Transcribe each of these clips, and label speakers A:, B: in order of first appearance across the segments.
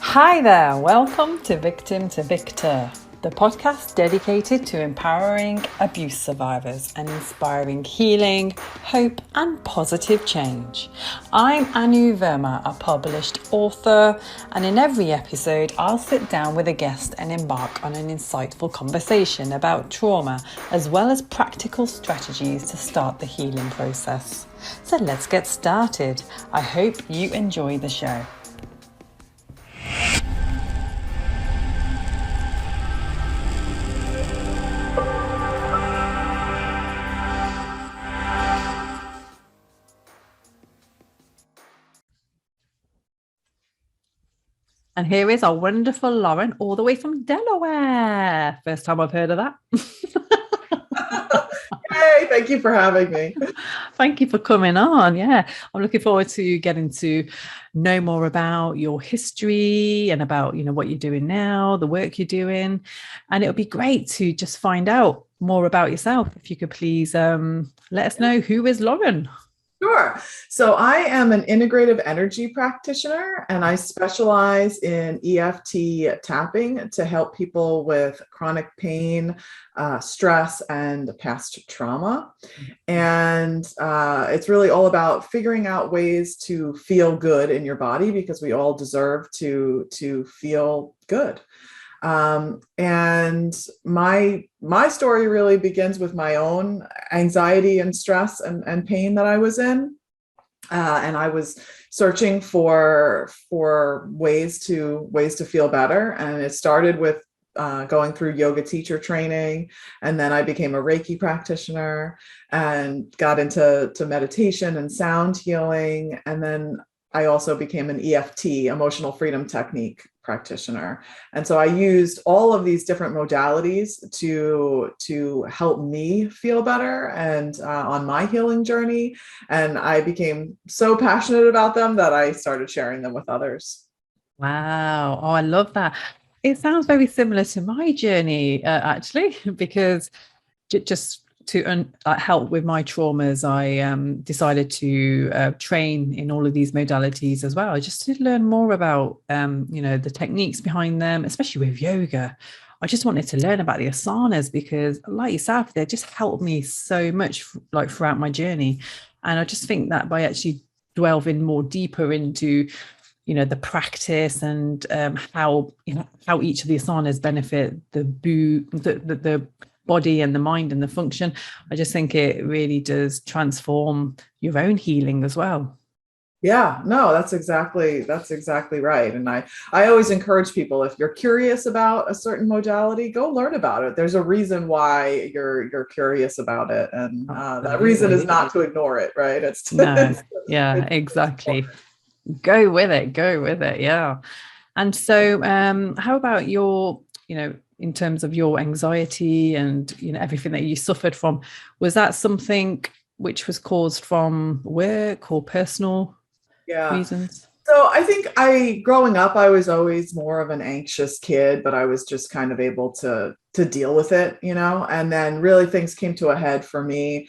A: Hi there, welcome to Victim to Victor, the podcast dedicated to empowering abuse survivors and inspiring healing, hope and positive change. I'm Verma, a published author, and in every episode I'll sit down with a guest and embark on an insightful conversation about trauma as well as practical strategies to start the healing process. So let's get started. I hope you enjoy the show. And here is our wonderful Lauren, all the way from Delaware. First time I've heard of that.
B: Hey, thank you for having me.
A: Thank you for coming on. Yeah, I'm looking forward to getting to know more about your history and about, what you're doing now, the work you're doing. And it would be great to just find out more about yourself. If you could please let us know, who is Lauren?
B: Sure. So I am an integrative energy practitioner, and I specialize in EFT tapping to help people with chronic pain, stress, and past trauma. And it's really all about figuring out ways to feel good in your body, because we all deserve to feel good. And my story really begins with my own anxiety and stress and pain that I was in. And I was searching for ways to feel better. And it started with going through yoga teacher training. And then I became a Reiki practitioner and got into meditation and sound healing. And then I also became an EFT, emotional freedom technique practitioner. And so I used all of these different modalities to help me feel better and on my healing journey. And I became so passionate about them that I started sharing them with others.
A: Wow. Oh, I love that. It sounds very similar to my journey, actually, because just to help with my traumas, I decided to train in all of these modalities as well, just to learn more about, the techniques behind them, especially with yoga. I just wanted to learn about the asanas because, like yourself, they just helped me so much, like throughout my journey. And I just think that by actually delving more deeper into, the practice and how each of the asanas benefit the body and the mind and the function, I just think it really does transform your own healing as well.
B: Yeah, no, that's exactly right. And I always encourage people, if you're curious about a certain modality, go learn about it. There's a reason why you're curious about it, and that reason is not to ignore it, right?
A: Exactly. Go with it. Yeah. And so how about your, in terms of your anxiety and, everything that you suffered from, was that something which was caused from work or personal reasons?
B: So I think growing up, I was always more of an anxious kid, but I was just kind of able to deal with it, and then really things came to a head for me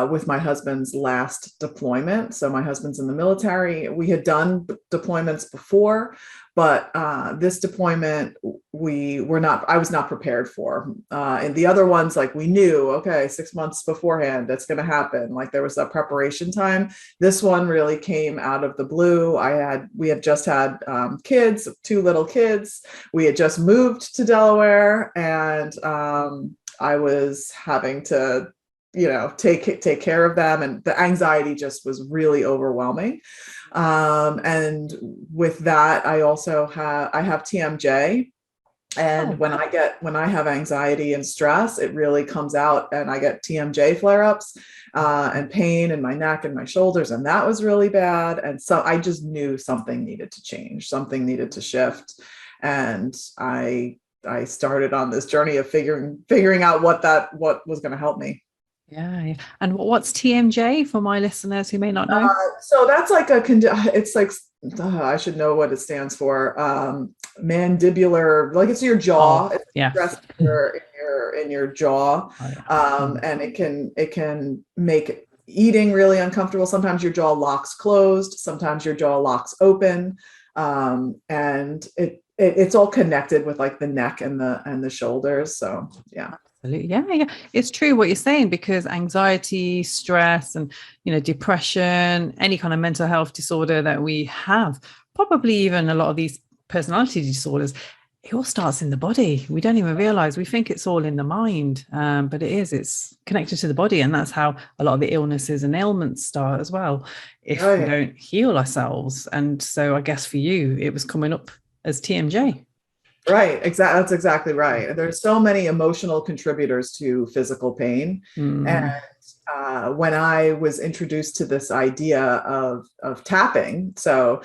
B: with my husband's last deployment. So my husband's in the military. We had done deployments before, but this deployment I was not prepared for. And the other ones, like, we knew, okay, 6 months beforehand, that's going to happen. Like, there was that preparation time. This one really came out of the blue. We had just had kids, 2 little kids. We had just moved to Delaware, and I was having to take care of them, and the anxiety just was really overwhelming. And with that, I have TMJ, and when I have anxiety and stress, it really comes out, and I get TMJ flare-ups and pain in my neck and my shoulders, and that was really bad. And so I just knew something needed to change, something needed to shift, and I started on this journey of figuring out what was going to help me.
A: Yeah. And what's TMJ for my listeners who may not know?
B: So that's like it's like, I should know what it stands for. Mandibular, like, it's your jaw.
A: Oh, yeah.
B: It's in your jaw.
A: Oh, yeah.
B: And it can make eating really uncomfortable. Sometimes your jaw locks closed, sometimes your jaw locks open. And it's all connected with like the neck and the shoulders. So yeah.
A: Absolutely. Yeah, yeah. It's true what you're saying, because anxiety, stress, and depression, any kind of mental health disorder that we have, probably even a lot of these personality disorders, it all starts in the body. We don't even realize. We think it's all in the mind, but it's connected to the body. And that's how a lot of the illnesses and ailments start as well, if we don't heal ourselves. And so I guess for you, it was coming up as TMJ.
B: Right. Exactly. That's exactly right. There's so many emotional contributors to physical pain. And when I was introduced to this idea of tapping, so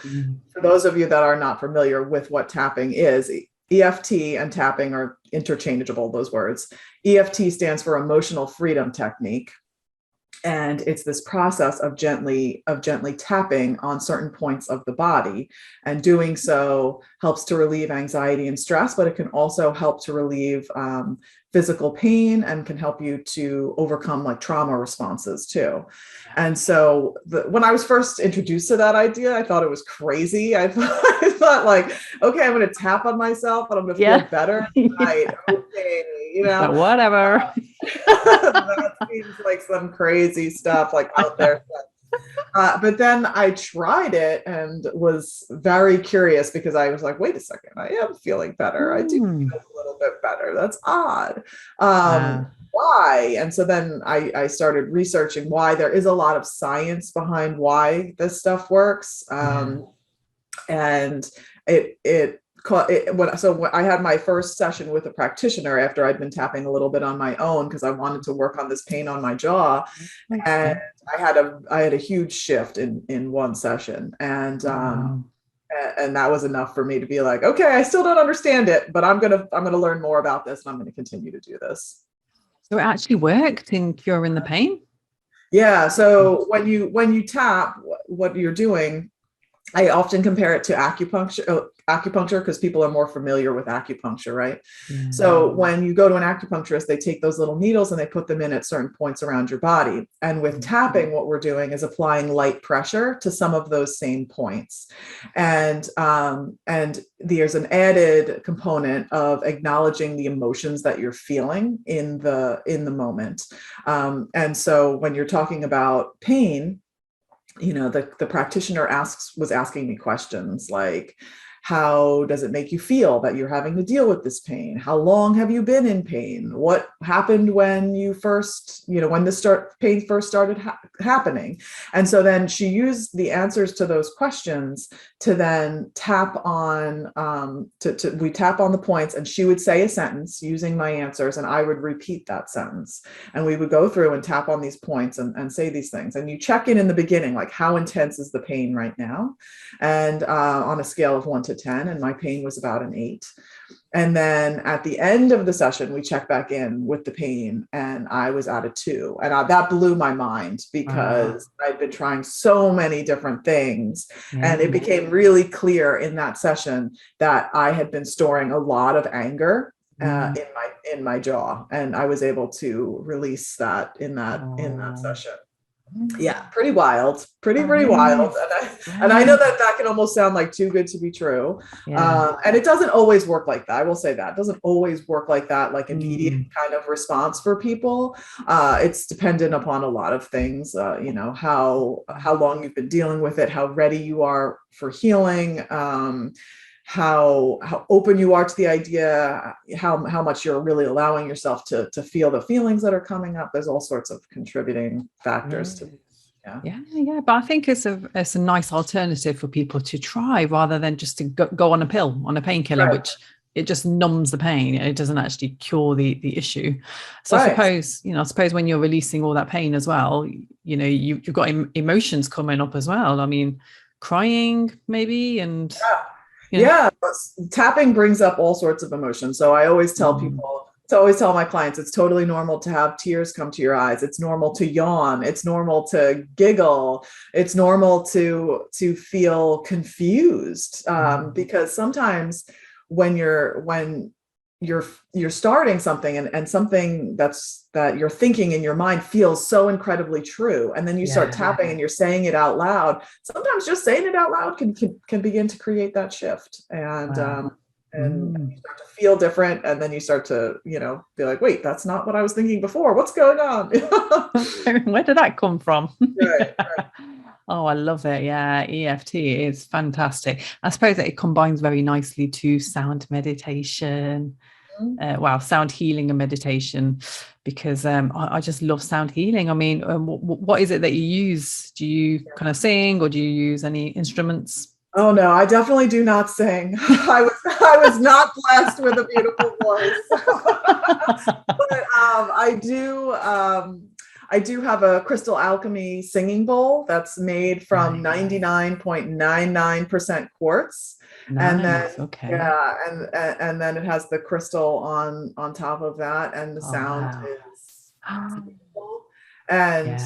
B: for those of you that are not familiar with what tapping is, EFT and tapping are interchangeable, those words. EFT stands for Emotional Freedom Technique. And it's this process of gently tapping on certain points of the body. And doing so helps to relieve anxiety and stress, but it can also help to relieve physical pain and can help you to overcome like trauma responses too. And so when I was first introduced to that idea, I thought it was crazy. I thought like, okay, I'm going to tap on myself and I'm going to feel better. Right. Okay.
A: But whatever.
B: That seems like some crazy stuff like out there. But then I tried it and was very curious, because I was like, wait a second, I am feeling better. I do feel a little bit better. That's odd. Why? And so then I started researching why. There is a lot of science behind why this stuff works. And so I had my first session with a practitioner after I'd been tapping a little bit on my own, because I wanted to work on this pain on my jaw. And I had a huge shift in one session. And that was enough for me to be like, okay, I still don't understand it, but I'm gonna learn more about this, and I'm gonna continue to do this.
A: So it actually worked in curing the pain?
B: Yeah. So when you tap, what you're doing, I often compare it to acupuncture, because people are more familiar with acupuncture, right? So when you go to an acupuncturist, they take those little needles and they put them in at certain points around your body. And with tapping, what we're doing is applying light pressure to some of those same points. And there's an added component of acknowledging the emotions that you're feeling in the moment. And so when you're talking about pain, the practitioner was asking me questions like, how does it make you feel that you're having to deal with this pain? How long have you been in pain? What happened when you first, when the pain first started happening? And so then she used the answers to those questions to then tap on, we tap on the points, and she would say a sentence using my answers, and I would repeat that sentence. And we would go through and tap on these points and say these things. And you check in the beginning, like, how intense is the pain right now? And on a scale of 1 to 10, and my pain was about an 8. And then at the end of the session, we check back in with the pain, and I was at a 2. And that blew my mind, because I'd been trying so many different things. And it became really clear in that session that I had been storing a lot of anger in my jaw, and I was able to release that in that session. Yeah, pretty wild, pretty wild. And I know that can almost sound like too good to be true. And it doesn't always work like that. I will say that it doesn't always work like that, like immediate kind of response for people. It's dependent upon a lot of things, how long you've been dealing with it, how ready you are for healing, how open you are to the idea, how much you're really allowing yourself to feel the feelings that are coming up. There's all sorts of contributing factors to
A: Yeah. But I think it's a nice alternative for people to try, rather than just to go on a pill, on a painkiller, which it just numbs the pain. It doesn't actually cure the issue. So I suppose when you're releasing all that pain as well, you've got emotions coming up as well. I mean, crying maybe, and
B: tapping brings up all sorts of emotions. So I always tell people, to always tell my clients, it's totally normal to have tears come to your eyes. It's normal to yawn. It's normal to giggle. It's normal to feel confused, because sometimes when you're starting something, and something that you're thinking in your mind feels so incredibly true, and then you start tapping and you're saying it out loud. Sometimes just saying it out loud can begin to create that shift, and you start to feel different, and then you start to be like, wait, that's not what I was thinking before. What's going on?
A: Where did that come from?
B: Right.
A: Oh, I love it. Yeah, EFT is fantastic. I suppose that it combines very nicely to sound meditation. Sound healing and meditation, because I just love sound healing. I mean, what is it that you use? Do you kind of sing, or do you use any instruments?
B: Oh no, I definitely do not sing. I was not blessed with a beautiful voice. But I do have a Crystal Alchemy singing bowl that's made from 99.99% quartz.
A: Nice.
B: And then
A: Okay.
B: and then it has the crystal on top of that, and the sound is beautiful. And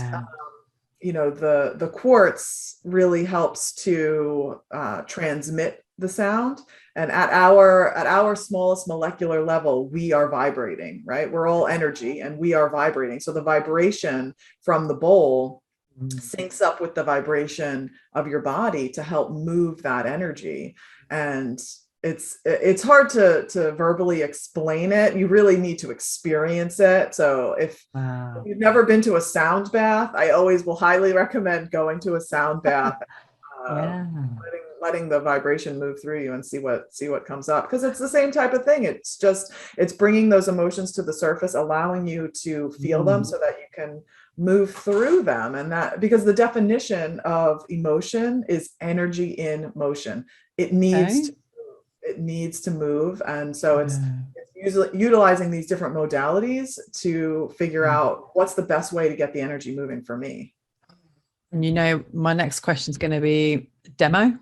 B: the quartz really helps to transmit the sound. And at our smallest molecular level, we are vibrating, right? We're all energy, and we are vibrating. So the vibration from the bowl syncs up with the vibration of your body to help move that energy. And it's hard to verbally explain it. You really need to experience it. So if you've never been to a sound bath, I always will highly recommend going to a sound bath, letting the vibration move through you and see what comes up, because it's the same type of thing. It's bringing those emotions to the surface, allowing you to feel them so that you can move through them. And that, because the definition of emotion is energy in motion. It needs to move. And so it's usually utilizing these different modalities to figure out what's the best way to get the energy moving for me.
A: And my next question is going to be demo.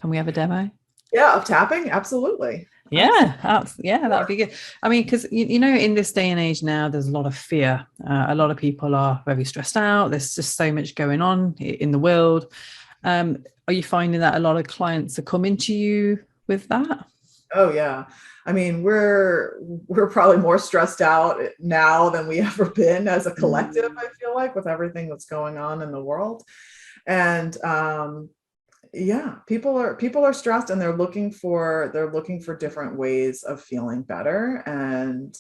A: Can we have a demo?
B: Yeah, of tapping? Absolutely.
A: That'd be good. I mean, because in this day and age now, there's a lot of fear. A lot of people are very stressed out. There's just so much going on in the world. Are you finding that a lot of clients are coming to you with that?
B: Oh yeah. I mean, we're probably more stressed out now than we ever been as a collective, I feel like, with everything that's going on in the world. And people are stressed, and they're looking for different ways of feeling better. And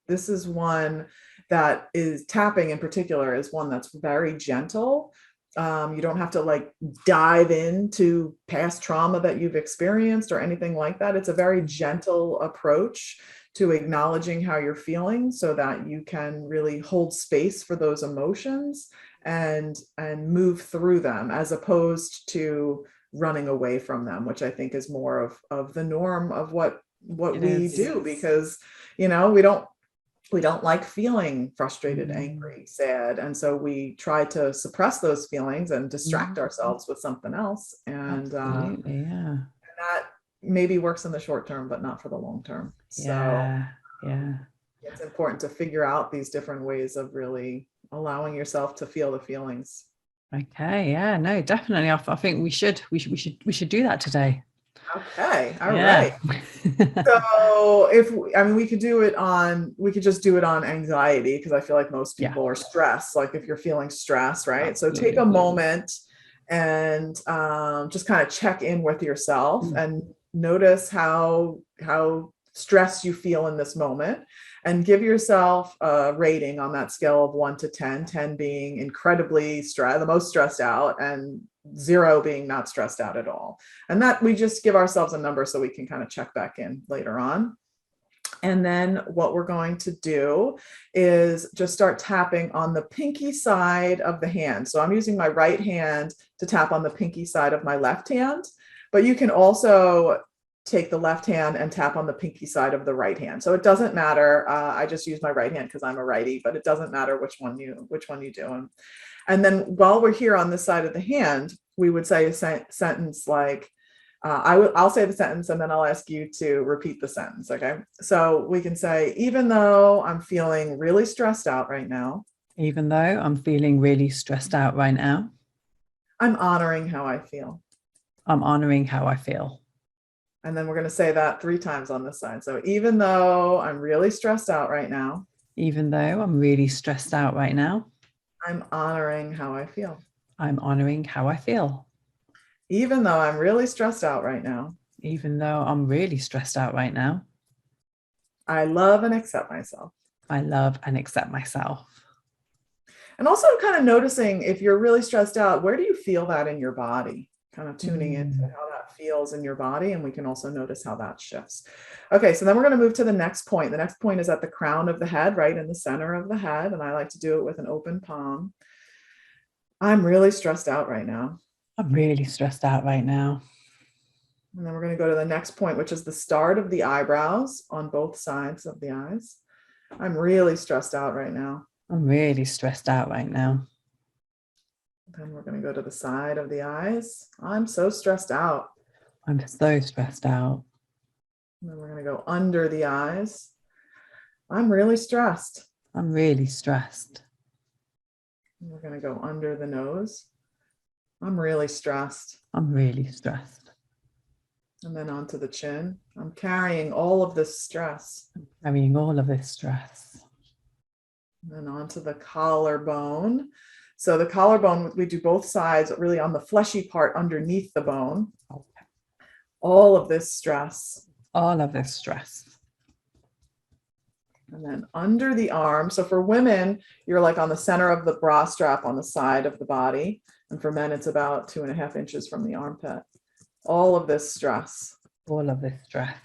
B: this is one that is, tapping in particular, is one that's very gentle. You don't have to dive into past trauma that you've experienced or anything like that. It's a very gentle approach to acknowledging how you're feeling, so that you can really hold space for those emotions and move through them, as opposed to running away from them, which I think is more of the norm of what we do, because we don't like feeling frustrated, angry, sad. And so we try to suppress those feelings and distract ourselves with something else. And that maybe works in the short term, but not for the long term. So it's important to figure out these different ways of really allowing yourself to feel the feelings.
A: Okay. Yeah, no, definitely. I think we should do that today.
B: Okay. All right. So we could just do it on anxiety, because I feel like most people are stressed. Like if you're feeling stress, right? Absolutely. So take a moment and just kind of check in with yourself and notice how stressed you feel in this moment, and give yourself a rating on that scale of 1 to 10, 10 being incredibly the most stressed out, and 0 being not stressed out at all. And that we just give ourselves a number so we can kind of check back in later on. And then what we're going to do is just start tapping on the pinky side of the hand. So I'm using my right hand to tap on the pinky side of my left hand, but you can also take the left hand and tap on the pinky side of the right hand. So it doesn't matter. I just use my right hand because I'm a righty, but it doesn't matter which one you do. And then while we're here on this side of the hand, we would say a sentence like, I'll say the sentence, and then I'll ask you to repeat the sentence. Okay. So we can say, even though I'm feeling really stressed out right now.
A: Even though I'm feeling really stressed out right now.
B: I'm honoring how I feel.
A: I'm honoring how I feel.
B: And then we're going to say that 3 times on this side. So even though I'm really stressed out right now,
A: even though I'm really stressed out right now,
B: I'm honoring how I feel.
A: I'm honoring how I feel.
B: Even though I'm really stressed out right now,
A: even though I'm really stressed out right now,
B: I love and accept myself.
A: I love and accept myself.
B: And also kind of noticing if you're really stressed out, where do you feel that in your body? Kind of tuning into how that feels in your body. And we can also notice how that shifts. Okay, so then we're going to move to the next point. The next point is at the crown of the head, right in the center of the head. And I like to do it with an open palm. I'm really stressed out right now.
A: I'm really stressed out right now.
B: And then we're going to go to the next point, which is the start of the eyebrows on both sides of the eyes. I'm really stressed out right now.
A: I'm really stressed out right now.
B: Then we're going to go to the side of the eyes. I'm so stressed out.
A: I'm so stressed out.
B: And then we're going to go under the eyes. I'm really stressed.
A: I'm really stressed.
B: And we're going to go under the nose. I'm really stressed.
A: I'm really stressed.
B: And then onto the chin. I'm carrying all of this stress.
A: I'm carrying all of this stress.
B: And then onto the collarbone. So the collarbone, we do both sides, really on the fleshy part underneath the bone.
A: Okay.
B: All of this stress.
A: All of this stress.
B: And then under the arm. So for women, you're like on the center of the bra strap on the side of the body. And for men, it's about 2.5 inches from the armpit. All of this stress.
A: All of this stress.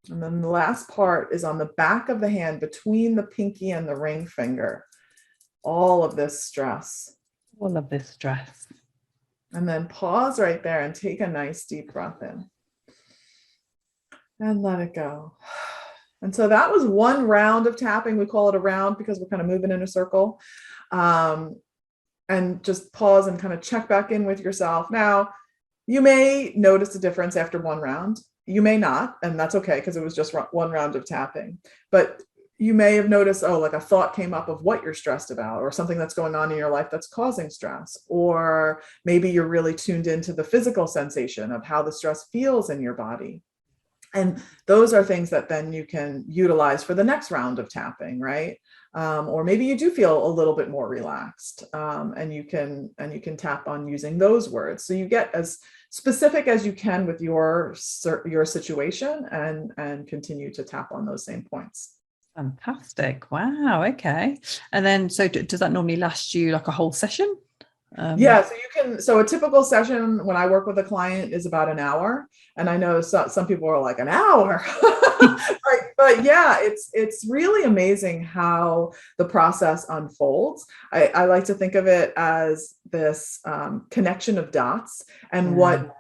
B: And then the last part is on the back of the hand between the pinky and the ring finger. All of this stress.
A: All of this stress.
B: And then pause right there and take a nice deep breath in. And let it go. And so that was one round of tapping. We call it a round because we're kind of moving in a circle. And just pause and kind of check back in with yourself. Now, you may notice a difference after one round. You may not, and that's okay because it was just one round of tapping. But you may have noticed, oh, like a thought came up of what you're stressed about, or something that's going on in your life that's causing stress. Or maybe you're really tuned into the physical sensation of how the stress feels in your body. And those are things that then you can utilize for the next round of tapping, right? Or maybe you do feel a little bit more relaxed, and you can tap on using those words. So you get as specific as you can with your situation, and continue to tap on those same points.
A: Fantastic. Wow. Okay. And then, so does that normally last you like a whole session?
B: Yeah, so you can, so a typical session when I work with a client is about an hour. And I know some people are like, an hour. Right. But yeah, it's really amazing how the process unfolds. I like to think of it as this connection of dots, and what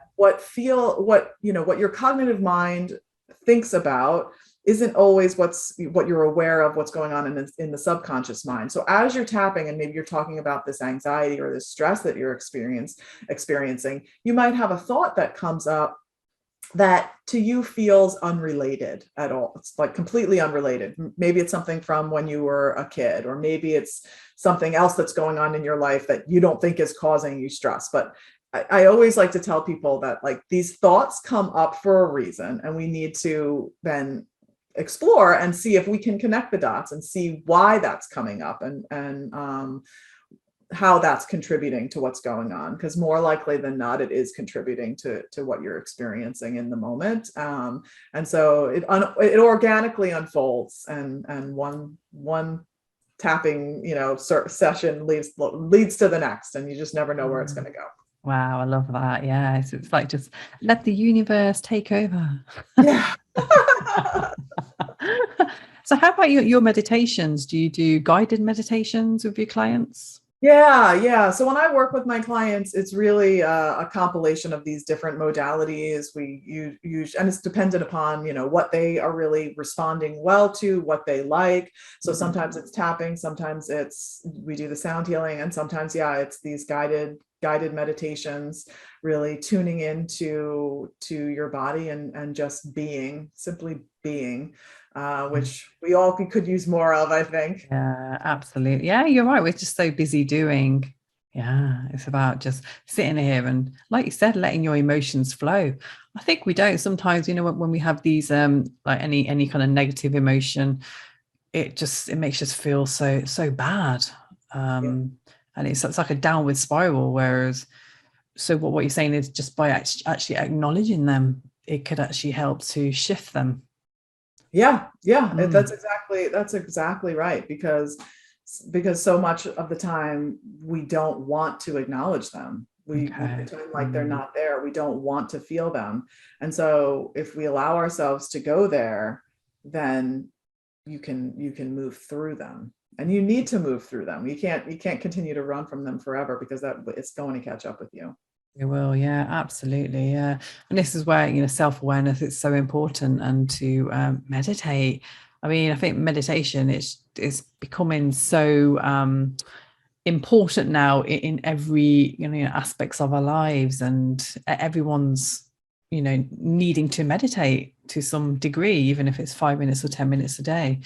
B: your cognitive mind thinks about isn't always what you're aware of, what's going on in the subconscious mind. So as you're tapping, and maybe you're talking about this anxiety or this stress that you're experiencing, you might have a thought that comes up that to you feels unrelated at all. It's like completely unrelated. Maybe it's something from when you were a kid, or maybe it's something else that's going on in your life that you don't think is causing you stress. But I always like to tell people that like these thoughts come up for a reason, and we need to then explore and see if we can connect the dots and see why that's coming up, and how that's contributing to what's going on, because more likely than not it is contributing to what you're experiencing in the moment. And so it organically unfolds, and one tapping session leads to the next, and you just never know where it's going to go.
A: Wow, I love that. Yes, it's like just let the universe take over.
B: Yeah.
A: So how about your meditations? Do you do guided meditations with your clients?
B: Yeah. So when I work with my clients, it's really a compilation of these different modalities. We use, and it's dependent upon, what they are really responding well to, what they like. So sometimes it's tapping, sometimes we do the sound healing, and sometimes, it's these guided meditations, really tuning into your body and just simply being. Which we all could use more of, I think.
A: Yeah, absolutely. Yeah, you're right. We're just so busy doing, Yeah, it's about just sitting here and, like you said, letting your emotions flow. I think we don't sometimes, when we have these like any kind of negative emotion, it makes us feel so bad.
B: Yeah.
A: And it's like a downward spiral. Whereas, so what you're saying is just by actually acknowledging them, it could actually help to shift them.
B: Yeah, yeah,
A: Mm,
B: that's exactly right, because so much of the time we don't want to acknowledge them. We
A: okay.
B: pretend like they're not there. We don't want to feel them. And so if we allow ourselves to go there, then you can move through them. And you need to move through them. You can't continue to run from them forever, because that it's going to catch up with you.
A: It will, yeah, absolutely, yeah. And this is where self-awareness is so important, and to meditate. I mean, I think meditation is becoming so important now in every aspects of our lives, and everyone's needing to meditate to some degree, even if it's 5 minutes or 10 minutes a day.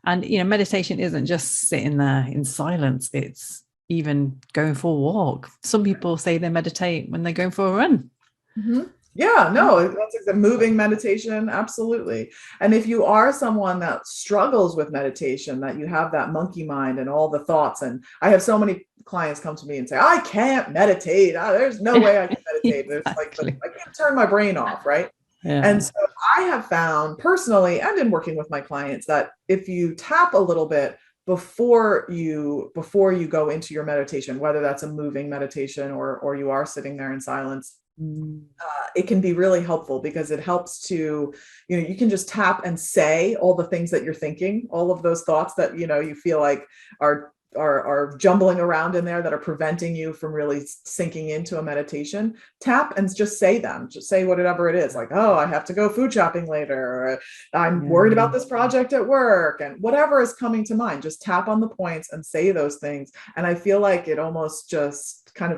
A: And meditation isn't just sitting there in silence, it's even going for a walk. Some people say they meditate when they're going for a run.
B: Mhm. Yeah, no, that's the moving meditation. Absolutely. And if you are someone that struggles with meditation, that you have that monkey mind and all the thoughts, and I have so many clients come to me and say, I can't meditate. There's no way I can meditate. There's like,
A: Exactly.
B: I can't turn my brain off. Right. And
A: Yeah.
B: so I have found personally, and in working with my clients, that if you tap a little bit before you go into your meditation, whether that's a moving meditation or you are sitting there in silence,
A: Mm,
B: it can be really helpful, because it helps to, you can just tap and say all the things that you're thinking, all of those thoughts that, you feel like are jumbling around in there, that are preventing you from really sinking into a meditation. Tap and just say them. Just say whatever it is, like, oh, I have to go food shopping later, or I'm worried
A: yeah.
B: about this project at work, and whatever is coming to mind, just tap on the points and say those things. And I feel like it almost just kind of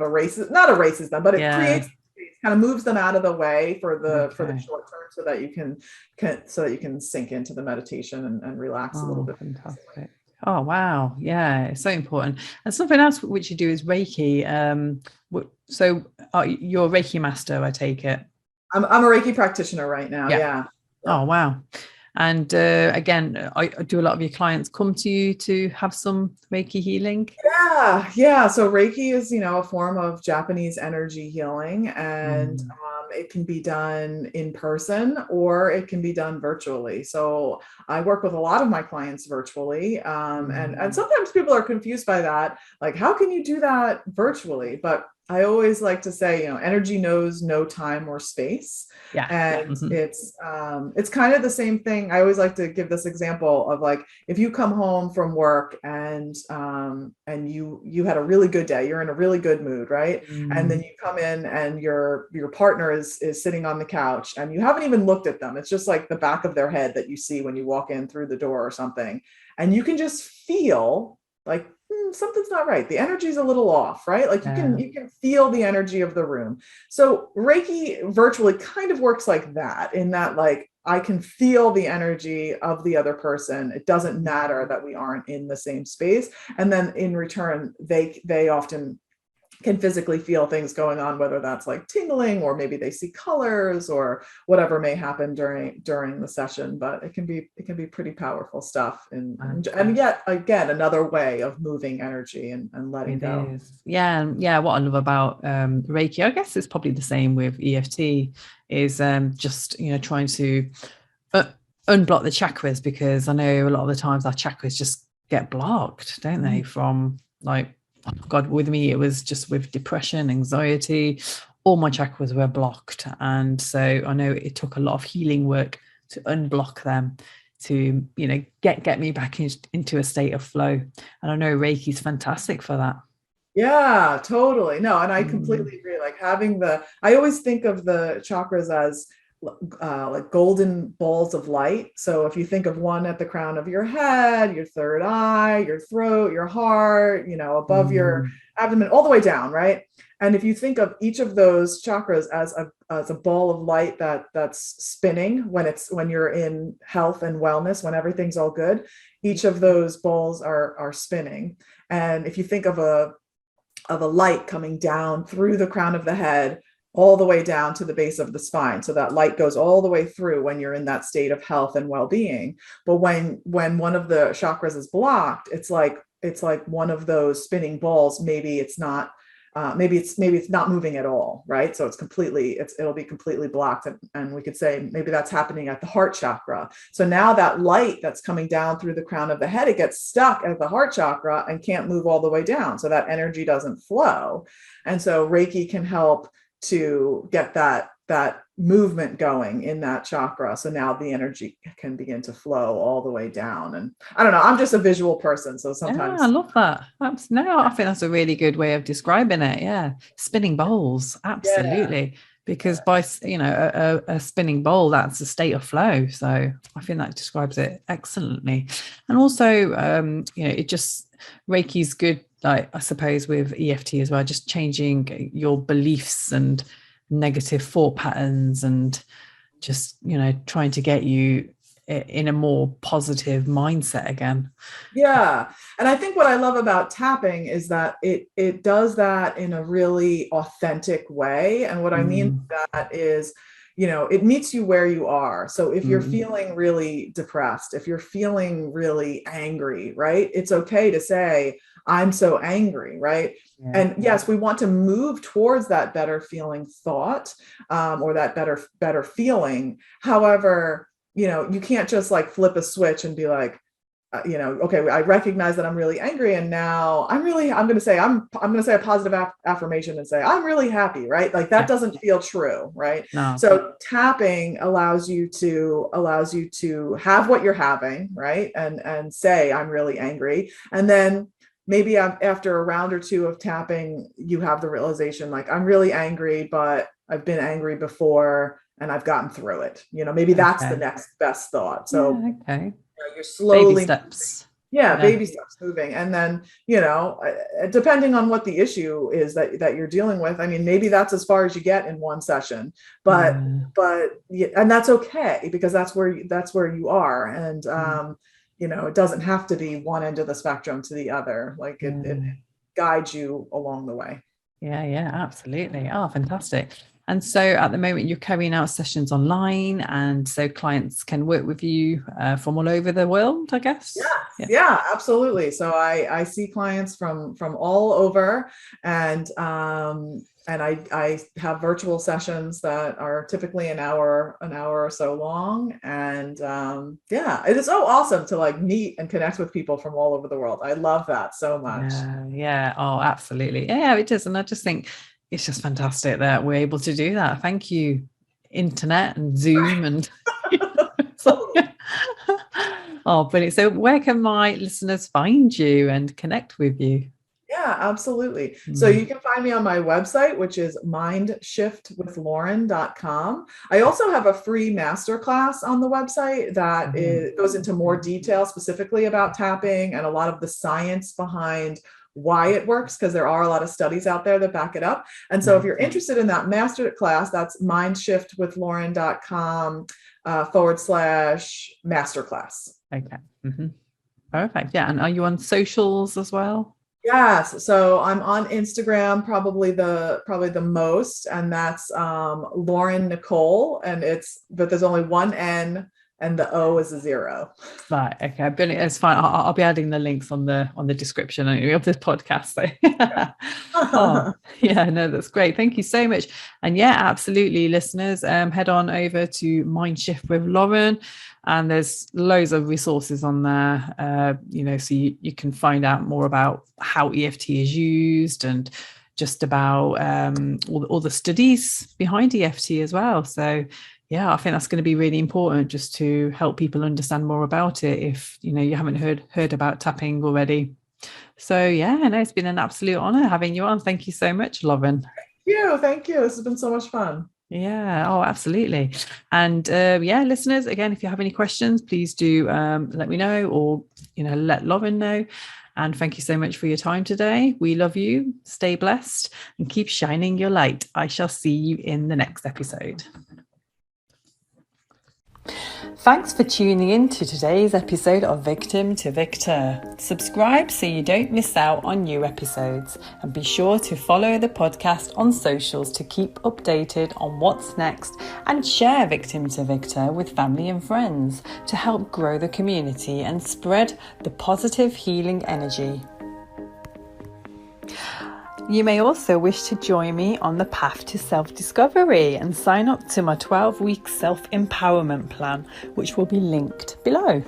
B: not erases them, but it
A: Yeah.
B: creates, kind of moves them out of the way for the
A: Okay.
B: short term, so that you can sink into the meditation and relax a little
A: Oh,
B: bit.
A: fantastic. Oh, wow. Yeah, it's so important. And something else which you do is Reiki. So you're a Reiki master, I take it.
B: I'm a Reiki practitioner right now.
A: Yeah.
B: Yeah.
A: Oh, wow. And again, do a lot of your clients come to you to have some Reiki healing?
B: Yeah, yeah. So Reiki is, a form of Japanese energy healing, and
A: Mm,
B: it can be done in person or it can be done virtually. So I work with a lot of my clients virtually, and
A: mm.
B: sometimes people are confused by that, like, how can you do that virtually? But I always like to say, energy knows no time or space.
A: Yeah.
B: And
A: Mhm.
B: it's kind of the same thing. I always like to give this example of, like, if you come home from work and you had a really good day, you're in a really good mood, right? And then
A: Mm,
B: you come in and your partner is sitting on the couch, and you haven't even looked at them. It's just like the back of their head that you see when you walk in through the door or something, and you can just feel like, something's not right. The energy's a little off, right? Like, you can
A: yeah.
B: you can feel the energy of the room. So Reiki virtually kind of works like that, in that, like, I can feel the energy of the other person. It doesn't matter that we aren't in the same space. And then in return, they often can physically feel things going on, whether that's like tingling, or maybe they see colors, or whatever may happen during the session. But it can be pretty powerful stuff, and
A: Fantastic.
B: yet again, another way of moving energy and letting
A: It
B: go.
A: is. Yeah. Yeah. What I love about Reiki, I guess it's probably the same with EFT, is just, trying to uh, unblock the chakras, because I know a lot of the times our chakras just get blocked, don't they? From, like, oh God, with me, it was just with depression, anxiety, all my chakras were blocked. And so I know it took a lot of healing work to unblock them, to, get me back into a state of flow. And I know Reiki is fantastic for that.
B: Yeah, totally. No, and I
A: Mm,
B: completely agree. Like, I always think of the chakras as like golden balls of light. So if you think of one at the crown of your head, your third eye, your throat, your heart, above your
A: mm,
B: abdomen, all the way down, right? And if you think of each of those chakras as a ball of light that's spinning when you're in health and wellness, when everything's all good, each of those balls are spinning. And if you think of of a light coming down through the crown of the head all the way down to the base of the spine. So that light goes all the way through when you're in that state of health and well-being. But when one of the chakras is blocked, it's like one of those spinning balls. Maybe it's not maybe it's not moving at all, right? So it'll be completely blocked. And we could say maybe that's happening at the heart chakra. So now that light that's coming down through the crown of the head, it gets stuck at the heart chakra and can't move all the way down. So that energy doesn't flow. And so Reiki can help to get that movement going in that chakra. So now the energy can begin to flow all the way down. And I don't know, I'm just a visual person. So sometimes
A: I love that. No, I think that's a really good way of describing it. Yeah. Spinning bowls. Absolutely. Because by, a spinning bowl, that's a state of flow. So I think that describes it excellently. And also, it just, Reiki's good, like, I suppose with EFT as well, just changing your beliefs and negative thought patterns and just, trying to get you in a more positive mindset again.
B: Yeah. And I think what I love about tapping is that it does that in a really authentic way. And what I mean by that is, it meets you where you are. So if you're feeling really depressed, if you're feeling really angry, right? It's okay to say, I'm so angry, right? Yeah. And yes, we want to move towards that better feeling thought, or that better feeling. However, you can't just like flip a switch and be like, okay, I recognize that I'm really angry, and now I'm going to say a positive affirmation and say I'm really happy, right? Like that doesn't feel true, right? No. So tapping allows you to have what you're having, right? And say I'm really angry, and then maybe after a round or two of tapping, you have the realization like I'm really angry, but I've been angry before and I've gotten through it. Maybe that's the next best thought. So you're slowly
A: baby steps.
B: Baby steps moving. And then, depending on what the issue is that you're dealing with, I mean, maybe that's as far as you get in one session, but and that's okay, because that's where you are. And, it doesn't have to be one end of the spectrum to the other. Like it guides you along the way.
A: Yeah, absolutely. Oh, fantastic. And so at the moment you're carrying out sessions online, and so clients can work with you from all over the world, I guess.
B: Yeah, absolutely. So I see clients from all over, and I have virtual sessions that are typically an hour or so long. And it is so awesome to like meet and connect with people from all over the world. I love that so much.
A: Yeah. Oh, absolutely. Yeah, it is. And I just think it's just fantastic that we're able to do that. Thank you, internet and Zoom and oh, brilliant. So where can my listeners find you and connect with you?
B: Yeah, absolutely. So you can find me on my website, which is mindshiftwithlauren.com. I also have a free masterclass on the website that goes into more detail specifically about tapping and a lot of the science behind why it works, because there are a lot of studies out there that back it up. And so if you're interested in that master class, that's mindshiftwithlauren.com /masterclass.
A: Okay. Perfect. Yeah. And are you on socials as well?
B: Yes. So I'm on Instagram, probably the most, and that's Lauren Nicole, but there's only one N and the O is a 0.
A: Right. Okay. Brilliant. It's fine. I'll be adding the links on the description of this podcast. So that's great. Thank you so much. And yeah, absolutely, listeners, head on over to MindShift with Lauren, and there's loads of resources on there. So you can find out more about how EFT is used and just about all the studies behind EFT as well. So yeah, I think that's going to be really important, just to help people understand more about it if you haven't heard about tapping already. So yeah, no, it's been an absolute honor having you on. Thank you so much, Lauren.
B: Thank you. This has been so much fun.
A: Yeah, oh, absolutely. And listeners, again, if you have any questions, please do let me know, or let Lauren know. And thank you so much for your time today. We love you. Stay blessed and keep shining your light. I shall see you in the next episode. Thanks for tuning in to today's episode of Victim to Victor. Subscribe so you don't miss out on new episodes, and be sure to follow the podcast on socials to keep updated on what's next, and share Victim to Victor with family and friends to help grow the community and spread the positive healing energy. You may also wish to join me on the path to self-discovery and sign up to my 12-week self-empowerment plan, which will be linked below.